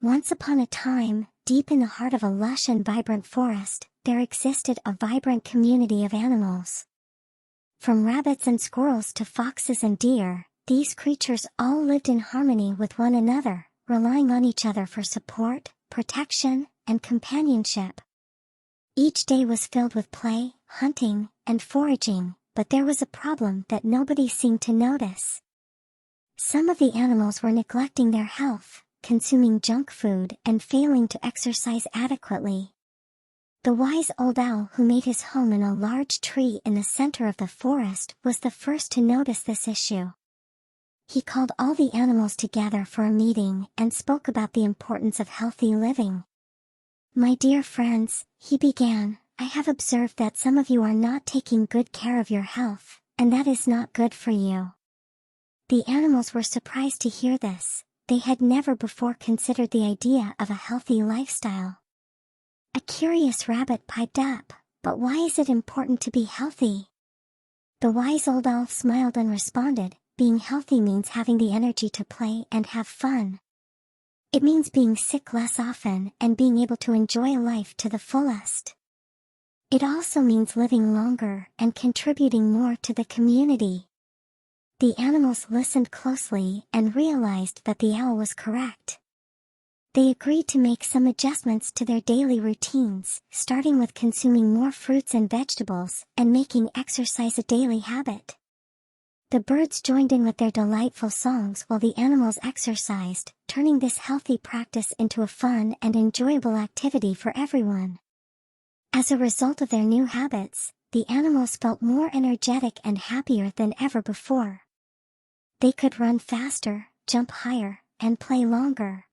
Once upon a time, deep in the heart of a lush and vibrant forest, there existed a vibrant community of animals. From rabbits and squirrels to foxes and deer, these creatures all lived in harmony with one another, relying on each other for support, protection, and companionship. Each day was filled with play, hunting, and foraging, but there was a problem that nobody seemed to notice. Some of the animals were neglecting their health, consuming junk food and failing to exercise adequately. The wise old owl who made his home in a large tree in the center of the forest was the first to notice this issue. He called all the animals together for a meeting and spoke about the importance of healthy living. "My dear friends," he began, "I have observed that some of you are not taking good care of your health, and that is not good for you." The animals were surprised to hear this. They had never before considered the idea of a healthy lifestyle. A curious rabbit piped up, "But why is it important to be healthy?" The wise old owl smiled and responded, "Being healthy means having the energy to play and have fun. It means being sick less often and being able to enjoy life to the fullest. It also means living longer and contributing more to the community." The animals listened closely and realized that the owl was correct. They agreed to make some adjustments to their daily routines, starting with consuming more fruits and vegetables and making exercise a daily habit. The birds joined in with their delightful songs while the animals exercised, turning this healthy practice into a fun and enjoyable activity for everyone. As a result of their new habits, the animals felt more energetic and happier than ever before. They could run faster, jump higher, and play longer.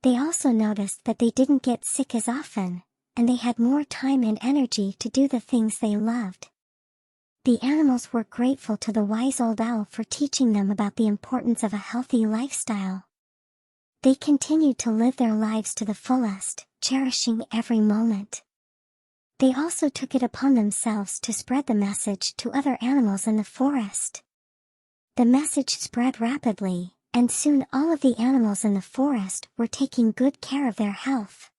They also noticed that they didn't get sick as often, and they had more time and energy to do the things they loved. The animals were grateful to the wise old owl for teaching them about the importance of a healthy lifestyle. They continued to live their lives to the fullest, cherishing every moment. They also took it upon themselves to spread the message to other animals in the forest. The message spread rapidly, and soon all of the animals in the forest were taking good care of their health.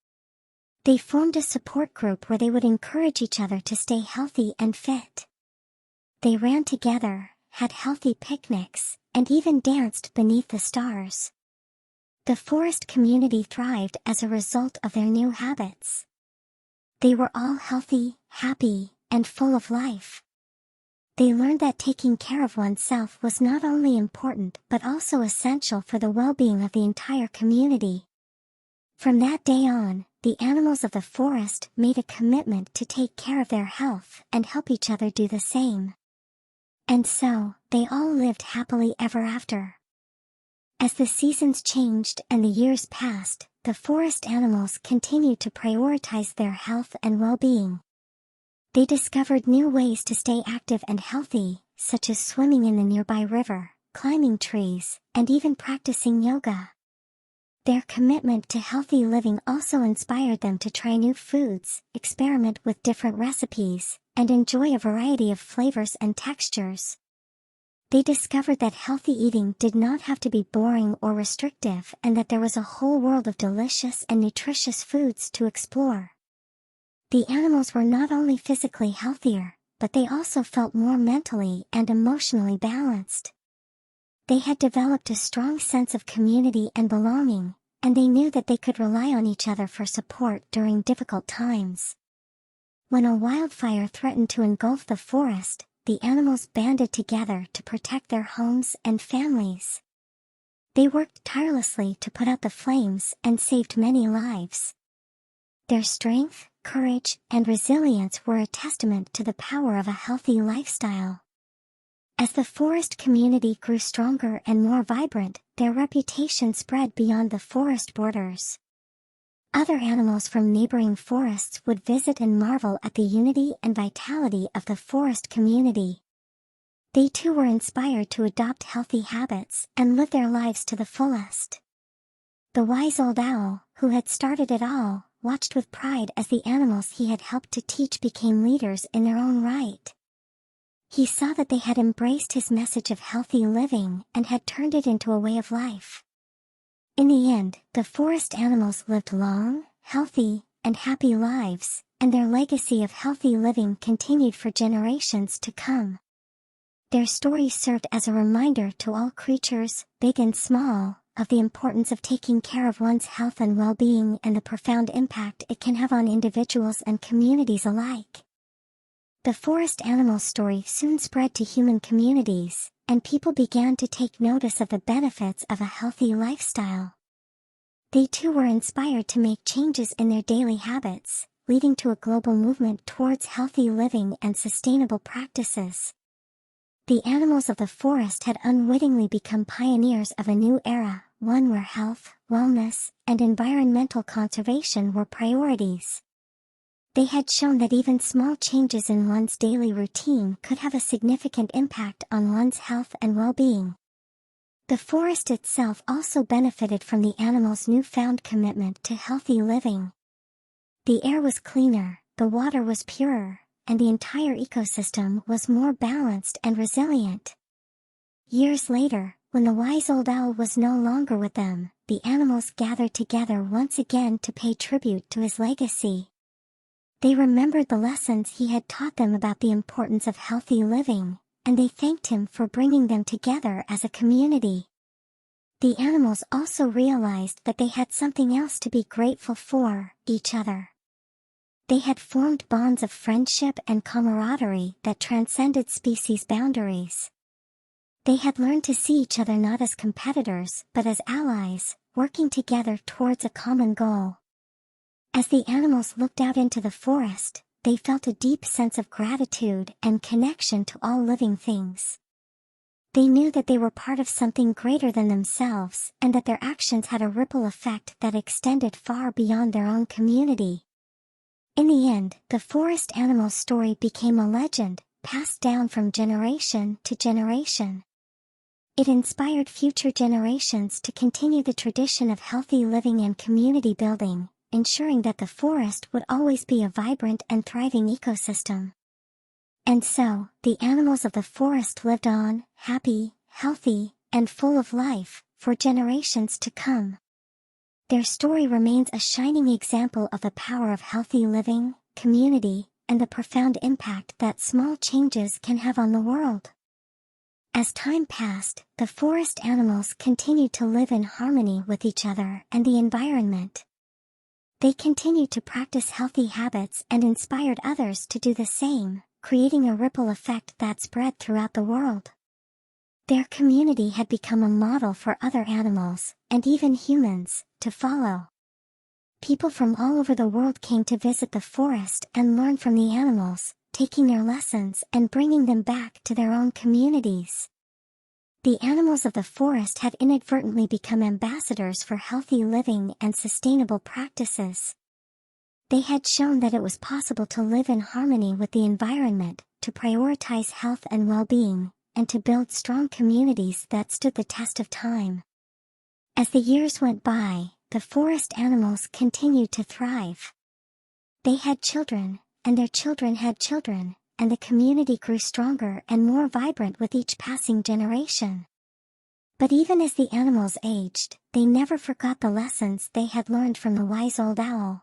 They formed a support group where they would encourage each other to stay healthy and fit. They ran together, had healthy picnics, and even danced beneath the stars. The forest community thrived as a result of their new habits. They were all healthy, happy, and full of life. They learned that taking care of oneself was not only important but also essential for the well-being of the entire community. From that day on, the animals of the forest made a commitment to take care of their health and help each other do the same. And so, they all lived happily ever after. As the seasons changed and the years passed, the forest animals continued to prioritize their health and well-being. They discovered new ways to stay active and healthy, such as swimming in the nearby river, climbing trees, and even practicing yoga. Their commitment to healthy living also inspired them to try new foods, experiment with different recipes, and enjoy a variety of flavors and textures. They discovered that healthy eating did not have to be boring or restrictive and that there was a whole world of delicious and nutritious foods to explore. The animals were not only physically healthier, but they also felt more mentally and emotionally balanced. They had developed a strong sense of community and belonging, and they knew that they could rely on each other for support during difficult times. When a wildfire threatened to engulf the forest, the animals banded together to protect their homes and families. They worked tirelessly to put out the flames and saved many lives. Their strength, courage, and resilience were a testament to the power of a healthy lifestyle. As the forest community grew stronger and more vibrant, their reputation spread beyond the forest borders. Other animals from neighboring forests would visit and marvel at the unity and vitality of the forest community. They too were inspired to adopt healthy habits and live their lives to the fullest. The wise old owl, who had started it all, watched with pride as the animals he had helped to teach became leaders in their own right. He saw that they had embraced his message of healthy living and had turned it into a way of life. In the end, the forest animals lived long, healthy, and happy lives, and their legacy of healthy living continued for generations to come. Their story served as a reminder to all creatures, big and small, of the importance of taking care of one's health and well-being and the profound impact it can have on individuals and communities alike. The forest animal story soon spread to human communities, and people began to take notice of the benefits of a healthy lifestyle. They too were inspired to make changes in their daily habits, leading to a global movement towards healthy living and sustainable practices. The animals of the forest had unwittingly become pioneers of a new era, one where health, wellness, and environmental conservation were priorities. They had shown that even small changes in one's daily routine could have a significant impact on one's health and well-being. The forest itself also benefited from the animals' newfound commitment to healthy living. The air was cleaner, the water was purer, and the entire ecosystem was more balanced and resilient. Years later, when the wise old owl was no longer with them, the animals gathered together once again to pay tribute to his legacy. They remembered the lessons he had taught them about the importance of healthy living, and they thanked him for bringing them together as a community. The animals also realized that they had something else to be grateful for: each other. They had formed bonds of friendship and camaraderie that transcended species boundaries. They had learned to see each other not as competitors but as allies, working together towards a common goal. As the animals looked out into the forest, they felt a deep sense of gratitude and connection to all living things. They knew that they were part of something greater than themselves and that their actions had a ripple effect that extended far beyond their own community. In the end, the forest animal story became a legend, passed down from generation to generation. It inspired future generations to continue the tradition of healthy living and community building, ensuring that the forest would always be a vibrant and thriving ecosystem. And so, the animals of the forest lived on, happy, healthy, and full of life, for generations to come. Their story remains a shining example of the power of healthy living, community, and the profound impact that small changes can have on the world. As time passed, the forest animals continued to live in harmony with each other and the environment. They continued to practice healthy habits and inspired others to do the same, creating a ripple effect that spread throughout the world. Their community had become a model for other animals, and even humans, to follow. People from all over the world came to visit the forest and learn from the animals, taking their lessons and bringing them back to their own communities. The animals of the forest had inadvertently become ambassadors for healthy living and sustainable practices. They had shown that it was possible to live in harmony with the environment, to prioritize health and well-being, and to build strong communities that stood the test of time. As the years went by, the forest animals continued to thrive. They had children, and their children had children, and the community grew stronger and more vibrant with each passing generation. But even as the animals aged, they never forgot the lessons they had learned from the wise old owl.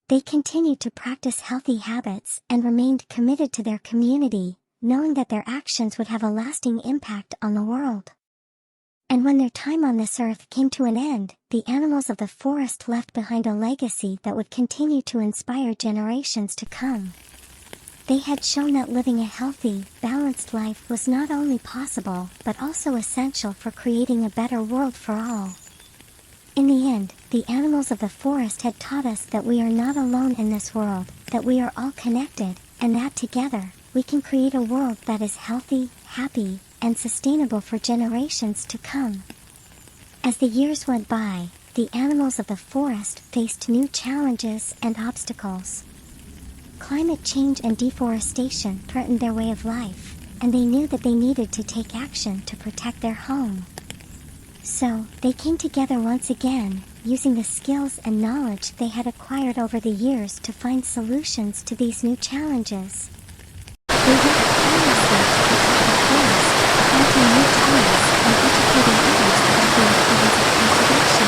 They continued to practice healthy habits and remained committed to their community, knowing that their actions would have a lasting impact on the world. And when their time on this earth came to an end, the animals of the forest left behind a legacy that would continue to inspire generations to come. They had shown that living a healthy, balanced life was not only possible but also essential for creating a better world for all. In the end, the animals of the forest had taught us that we are not alone in this world, that we are all connected, and that together, we can create a world that is healthy, happy, and sustainable for generations to come. As the years went by, the animals of the forest faced new challenges and obstacles. Climate change and deforestation threatened their way of life, and they knew that they needed to take action to protect their home. So, they came together once again, using the skills and knowledge they had acquired over the years to find solutions to these new challenges. They worked tirelessly to protect the forest, planting new trees and educating others about the importance of conservation.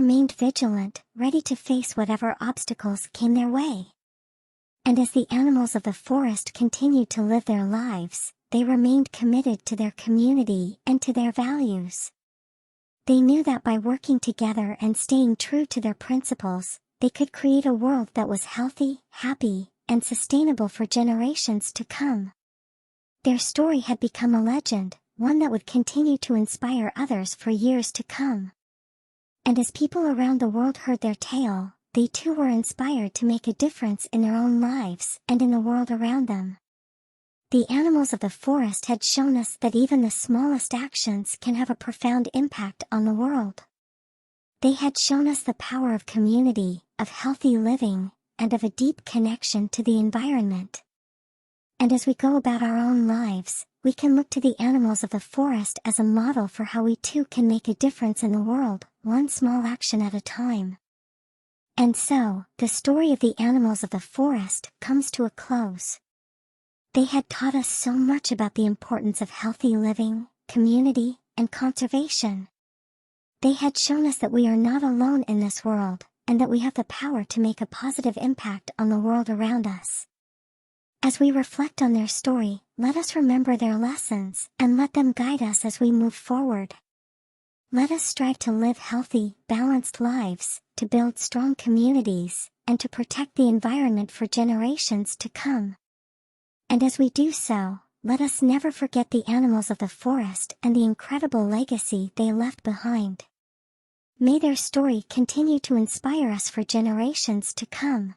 remained vigilant, ready to face whatever obstacles came their way. And as the animals of the forest continued to live their lives, they remained committed to their community and to their values. They knew that by working together and staying true to their principles, they could create a world that was healthy, happy, and sustainable for generations to come. Their story had become a legend, one that would continue to inspire others for years to come. And as people around the world heard their tale, they too were inspired to make a difference in their own lives and in the world around them. The animals of the forest had shown us that even the smallest actions can have a profound impact on the world. They had shown us the power of community, of healthy living, and of a deep connection to the environment. And as we go about our own lives, we can look to the animals of the forest as a model for how we too can make a difference in the world, one small action at a time. And so, the story of the animals of the forest comes to a close. They had taught us so much about the importance of healthy living, community, and conservation. They had shown us that we are not alone in this world, and that we have the power to make a positive impact on the world around us. As we reflect on their story, let us remember their lessons, and let them guide us as we move forward. Let us strive to live healthy, balanced lives, to build strong communities, and to protect the environment for generations to come. And as we do so, let us never forget the animals of the forest and the incredible legacy they left behind. May their story continue to inspire us for generations to come.